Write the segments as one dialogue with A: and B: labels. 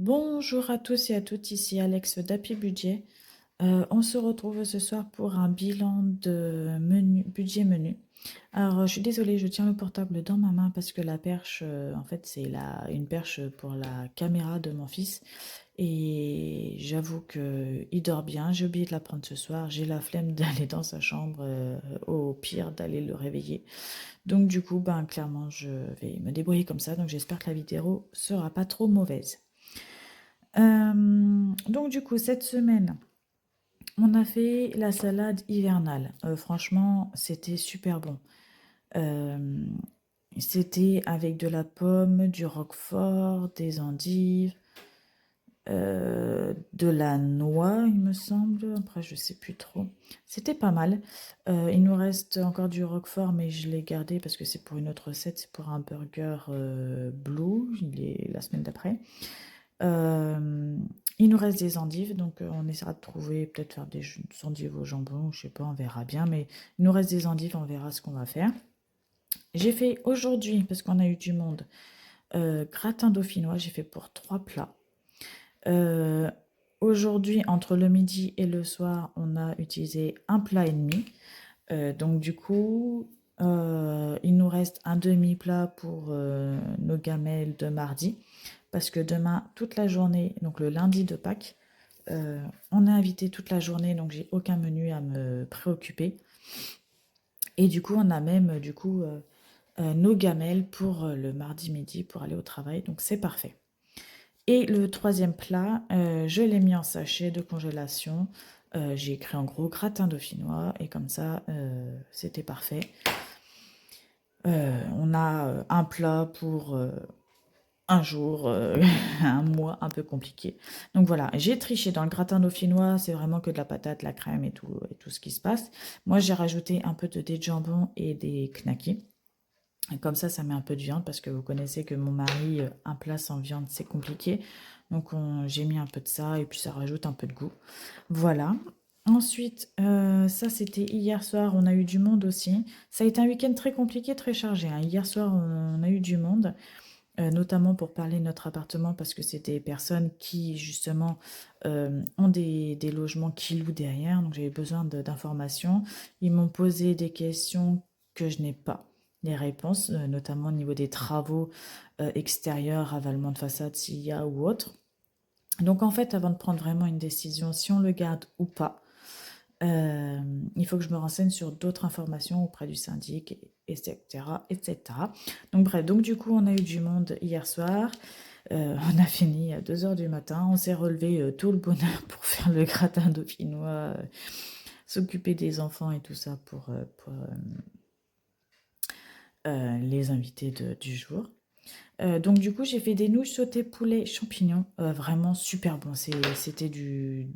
A: Bonjour à tous et à toutes, ici Alex d'Happy Budget. On se retrouve ce soir pour un bilan de budget menu. Alors, je suis désolée, je tiens le portable dans ma main parce que la perche, en fait, c'est une perche pour la caméra de mon fils. Et j'avoue que il dort bien. J'ai oublié de la prendre ce soir. J'ai la flemme d'aller dans sa chambre, au pire d'aller le réveiller. Donc, du coup, ben, clairement, je vais me débrouiller comme ça. Donc, j'espère que la vidéo sera pas trop mauvaise. Donc du coup, cette semaine, on a fait la salade hivernale. Franchement, c'était super bon. Euh, C'était avec de la pomme, du roquefort, des endives, de la noix, il me semble. Après, je sais plus trop. C'était pas mal. Il nous reste encore du roquefort, mais je l'ai gardé parce que c'est pour une autre recette. C'est pour un burger blue. Il est la semaine d'après. Euh, il nous reste des endives, donc on essaiera de trouver, peut-être faire des endives au jambon, je sais pas, on verra bien, mais il nous reste des endives, on verra ce qu'on va faire. J'ai fait aujourd'hui, parce qu'on a eu du monde, gratin dauphinois, j'ai fait pour 3 plats. Euh, Aujourd'hui, entre le midi et le soir, on a utilisé un plat et demi. Donc du coup, il nous reste un demi-plat pour nos gamelles de mardi, parce que demain, toute la journée, donc le lundi de Pâques, on est invité toute la journée, donc j'ai aucun menu à me préoccuper. Et du coup, on a même nos gamelles pour le mardi midi pour aller au travail, donc c'est parfait. Et le troisième plat, je l'ai mis en sachet de congélation. J'ai écrit en gros gratin dauphinois et comme ça, c'était parfait. On a un plat pour un jour, un mois un peu compliqué. Donc voilà, j'ai triché dans le gratin dauphinois, c'est vraiment que de la patate, la crème et tout ce qui se passe. Moi, j'ai rajouté un peu de dés de jambon et des knackis. Et comme ça met un peu de viande parce que vous connaissez que mon mari, un plat sans viande, c'est compliqué. Donc j'ai mis un peu de ça et puis ça rajoute un peu de goût. Voilà. Ensuite, ça c'était hier soir, on a eu du monde aussi. Ça a été un week-end très compliqué, très chargé, hein. Hier soir, on a eu du monde, notamment pour parler de notre appartement parce que c'est des personnes qui justement ont des logements qui louent derrière. Donc j'avais besoin d'informations. Ils m'ont posé des questions que je n'ai pas les réponses, notamment au niveau des travaux extérieurs, ravalement de façade s'il y a ou autre. Donc en fait, avant de prendre vraiment une décision, si on le garde ou pas, euh, il faut que je me renseigne sur d'autres informations auprès du syndic, etc., etc. Donc bref, donc du coup, on a eu du monde hier soir. On a fini à 2 heures du matin. On s'est relevé tout le bonheur pour faire le gratin dauphinois, s'occuper des enfants et tout ça pour les invités du jour. Donc du coup, j'ai fait des nouilles sautées poulet champignons, vraiment super bon. C'était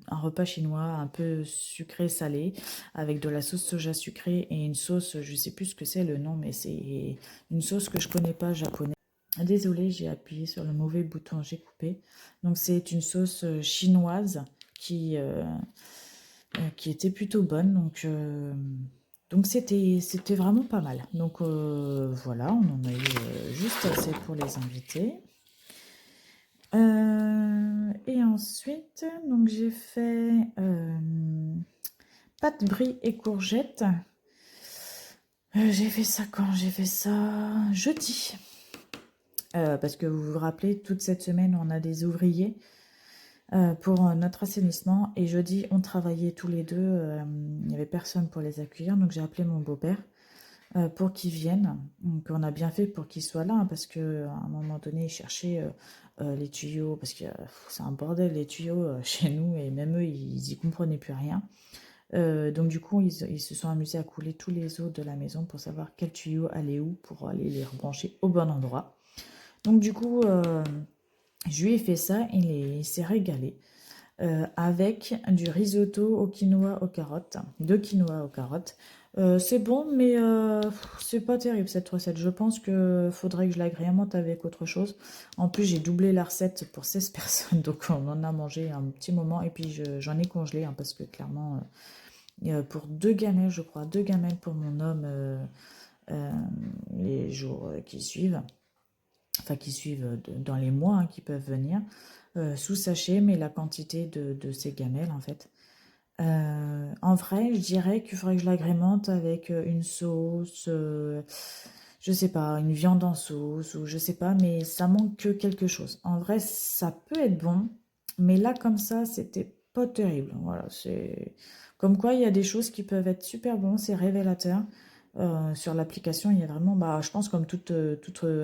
A: un repas chinois un peu sucré salé avec de la sauce soja sucrée et une sauce, je sais plus ce que c'est le nom, mais c'est une sauce que je connais pas japonais. Désolée, j'ai appuyé sur le mauvais bouton, j'ai coupé. Donc c'est une sauce chinoise qui était plutôt bonne. Donc c'était vraiment pas mal. Donc voilà, on en a eu juste assez pour les invités. Et ensuite, donc j'ai fait pâte brie et courgettes. J'ai fait ça quand? J'ai fait ça jeudi. Parce que vous vous rappelez, toute cette semaine, on a des ouvriers pour notre assainissement. Et jeudi, on travaillait tous les deux. Il n'y avait personne pour les accueillir. Donc j'ai appelé mon beau-père pour qu'il vienne. Donc on a bien fait pour qu'il soit là, hein, parce qu'à un moment donné, il cherchait les tuyaux, parce que c'est un bordel les tuyaux chez nous, et même eux, ils y comprenaient plus rien. Donc du coup, ils se sont amusés à couler tous les eaux de la maison pour savoir quel tuyau allait où pour aller les rebrancher au bon endroit. Donc du coup, je lui ai fait ça, il s'est régalé. Avec du risotto au quinoa aux carottes, de quinoa aux carottes. C'est bon, mais c'est pas terrible cette recette. Je pense que faudrait que je l'agrémente avec autre chose. En plus, j'ai doublé la recette pour 16 personnes, donc on en a mangé un petit moment. Et puis j'en ai congelé, hein, parce que clairement, pour 2 gamelles, je crois, 2 gamelles pour mon homme, euh, les jours qui suivent. enfin qui suivent dans les mois, hein, qui peuvent venir, sous sachet, mais la quantité de ces gamelles en fait. En vrai, je dirais qu'il faudrait que je l'agrémente avec une sauce, je sais pas, une viande en sauce, ou je sais pas, mais ça manque que quelque chose. En vrai, ça peut être bon, mais là, comme ça, c'était pas terrible. Voilà, c'est comme quoi il y a des choses qui peuvent être super bons, c'est révélateur. Sur l'application, il y a vraiment, bah, je pense comme toute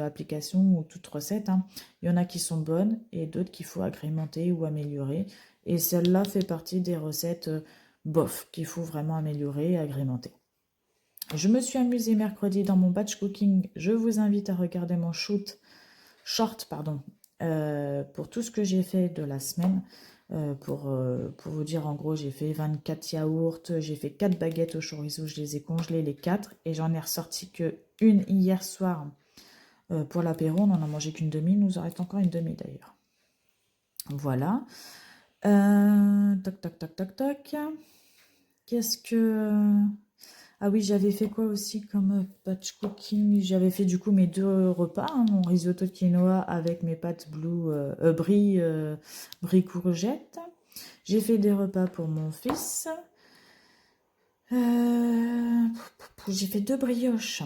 A: application ou toute recette, hein, il y en a qui sont bonnes et d'autres qu'il faut agrémenter ou améliorer. Et celle-là fait partie des recettes bof qu'il faut vraiment améliorer et agrémenter. Je me suis amusée mercredi dans mon batch cooking. Je vous invite à regarder mon short, pardon, pour tout ce que j'ai fait de la semaine. Pour vous dire, en gros, j'ai fait 24 yaourts, j'ai fait 4 baguettes au chorizo, je les ai congelées les 4 et j'en ai ressorti que une hier soir pour l'apéro. On n'en a mangé qu'une demi, il nous en reste encore une demi d'ailleurs. Voilà. Toc, toc, toc, toc, toc. Qu'est-ce que... Ah oui, j'avais fait quoi aussi comme batch cooking? J'avais fait du coup mes deux repas, hein, mon risotto de quinoa avec mes pâtes brie courgette. J'ai fait des repas pour mon fils. Euh, j'ai fait deux brioches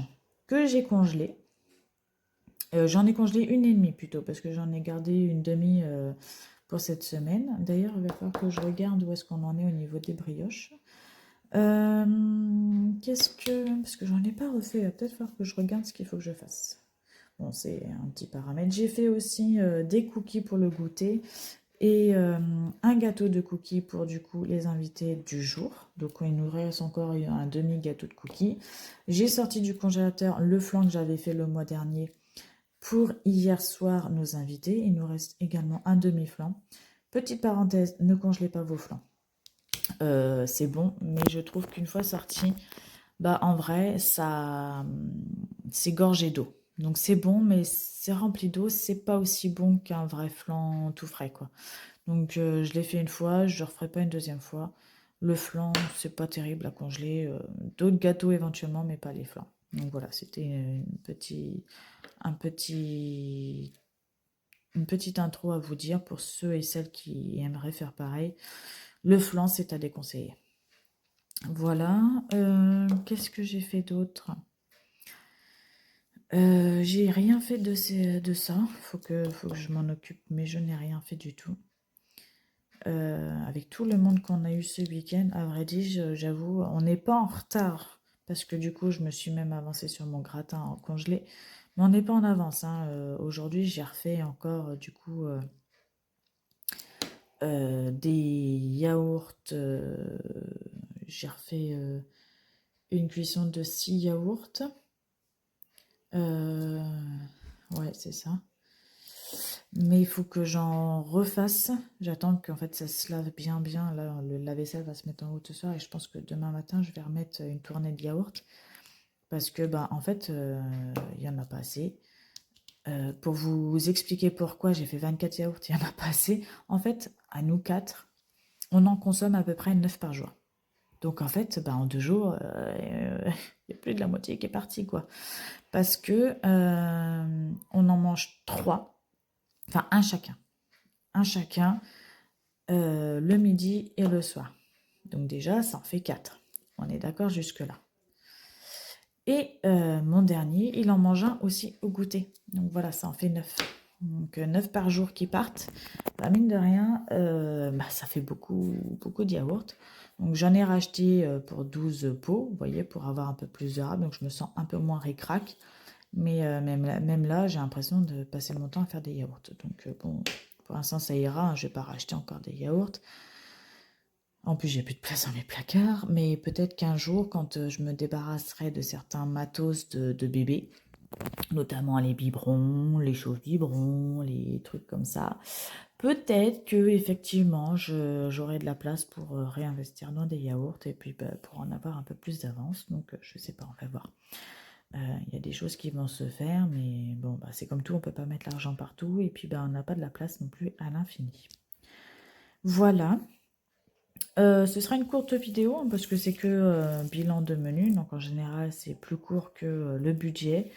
A: que j'ai congelées. J'en ai congelé une et demie plutôt parce que j'en ai gardé une demi pour cette semaine. D'ailleurs, il va falloir que je regarde où est-ce qu'on en est au niveau des brioches. Qu'est-ce que... Parce que j'en ai pas refait, il va peut-être falloir que je regarde ce qu'il faut que je fasse. Bon, c'est un petit paramètre. J'ai fait aussi des cookies pour le goûter et un gâteau de cookies pour du coup les invités du jour. Donc il nous reste encore un demi-gâteau de cookies. J'ai sorti du congélateur le flan que j'avais fait le mois dernier pour hier soir nos invités. Il nous reste également un demi-flan. Petite parenthèse, ne congelez pas vos flans. C'est bon, mais je trouve qu'une fois sorti, bah en vrai, ça, c'est gorgé d'eau. Donc c'est bon, mais c'est rempli d'eau, c'est pas aussi bon qu'un vrai flan tout frais, quoi. Donc je l'ai fait une fois, je ne referai pas une deuxième fois. Le flan, c'est pas terrible à congeler. D'autres gâteaux éventuellement, mais pas les flans. Donc voilà, c'était une petite intro à vous dire pour ceux et celles qui aimeraient faire pareil. Le flan, c'est à déconseiller. Voilà. Qu'est-ce que j'ai fait d'autre? J'ai rien fait de ça. Faut que je m'en occupe, mais je n'ai rien fait du tout. Avec tout le monde qu'on a eu ce week-end, à vrai dire, j'avoue, on n'est pas en retard. Parce que du coup, je me suis même avancée sur mon gratin en congelé. Mais on n'est pas en avance, hein. Aujourd'hui, j'ai refait encore, du coup, des yaourts. J'ai refait une cuisson de 6 yaourts. Euh, ouais, c'est ça. Mais il faut que j'en refasse. J'attends qu'en fait ça se lave bien bien. Là, le lave-vaisselle va se mettre en route ce soir et je pense que demain matin je vais remettre une tournée de yaourt parce que bah en fait il y en a pas assez. Pour vous expliquer pourquoi j'ai fait 24 yaourts, il y en a pas assez. En fait, à nous quatre, on en consomme à peu près 9 par jour. Donc en fait, bah, en 2 jours, il y a plus de la moitié qui est partie quoi. Parce que on en mange 3, enfin un chacun. Un chacun le midi et le soir. Donc déjà, ça en fait 4. On est d'accord jusque-là. Et mon dernier, il en mange un aussi au goûter. Donc voilà, ça en fait 9. Donc 9 par jour qui partent. Bah, mine de rien, bah, ça fait beaucoup, beaucoup de yaourts. Donc j'en ai racheté pour 12 pots, vous voyez, pour avoir un peu plus de rab. Donc je me sens un peu moins ric-rac. Mais même là, j'ai l'impression de passer mon temps à faire des yaourts. Donc bon, pour l'instant, ça ira, hein, je ne vais pas racheter encore des yaourts. En plus, j'ai plus de place dans mes placards. Mais peut-être qu'un jour, quand je me débarrasserai de certains matos de bébé, notamment les biberons, les chauffe-biberons, les trucs comme ça, peut-être que effectivement, j'aurai de la place pour réinvestir dans des yaourts et puis bah, pour en avoir un peu plus d'avance. Donc, je sais pas, on va voir. Il y a des choses qui vont se faire, mais bon, bah, c'est comme tout, on peut pas mettre l'argent partout, et puis bah, on n'a pas de la place non plus à l'infini. Voilà. Ce sera une courte vidéo, hein, parce que c'est que bilan de menu, donc en général c'est plus court que le budget.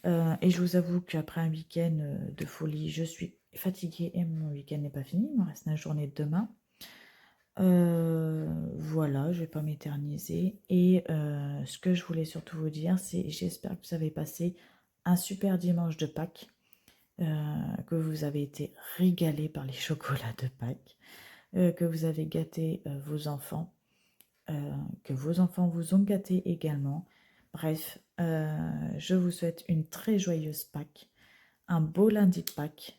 A: Et je vous avoue qu'après un week-end de folie, je suis fatiguée et mon week-end n'est pas fini. Il me reste la journée de demain. Voilà, je vais pas m'éterniser. Et ce que je voulais surtout vous dire, c'est j'espère que vous avez passé un super dimanche de Pâques, que vous avez été régalés par les chocolats de Pâques, que vous avez gâté vos enfants, que vos enfants vous ont gâté également. Bref, je vous souhaite une très joyeuse Pâques, un beau lundi de Pâques,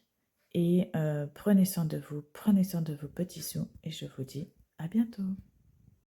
A: et prenez soin de vous, prenez soin de vos petits sous, et je vous dis à bientôt.